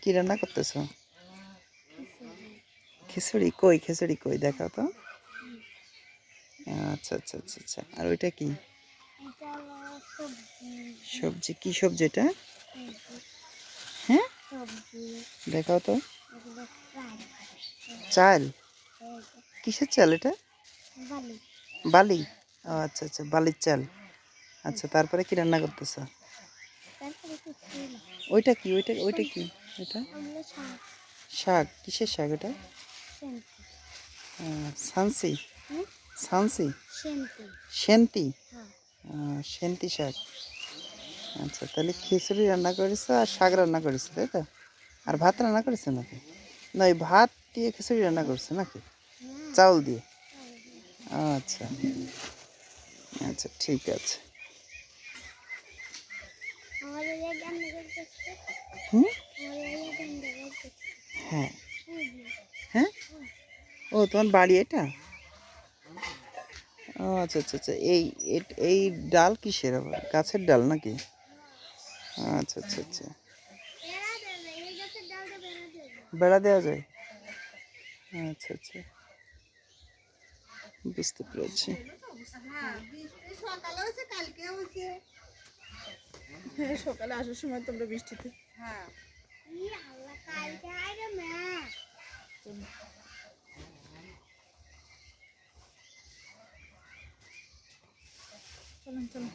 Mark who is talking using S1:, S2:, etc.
S1: কি রান্না করতেছো? খিচুড়ি? কই খিচুড়ি কই দেখাও তো। আচ্ছা আচ্ছা আচ্ছা আচ্ছা। আর ওইটা কি? সবজি? কি সবজি এটা? হ্যাঁ, দেখাও তো। চাল? কিসের চাল এটা? বালি? ও আচ্ছা আচ্ছা, বালির চাল। আচ্ছা, তারপরে কি রান্না করতেছো? ওইটা কি? ওইটা ওইটা কি? এটা শাক? কিসের শাক এটা? সানসি? সানসি? সেন্তি? সেন্তি শাক। আচ্ছা, তাহলে খিচুড়ি রান্না করেছো আর শাক রান্না করেছো, তাই তো? আর ভাত রান্না করেছো নাকি? না, ওই ভাত দিয়ে খিচুড়ি রান্না করছো নাকি? চাউল দিয়ে? আচ্ছা আচ্ছা, ঠিক আছে। হুম, হ্যাঁ হ্যাঁ। ও, তোমার বাড়ি এটা? ও আচ্ছা আচ্ছা আচ্ছা। এই ডাল কিসের আবার? গাছের ডাল নাকি? আচ্ছা আচ্ছা আচ্ছা। বেড়া দেওয়া যায়? আচ্ছা আচ্ছা, বুঝতে পেরেছি।
S2: সকালে আসার সময় তোমরা বৃষ্টিতে। হ্যাঁ, চলুন চলুন।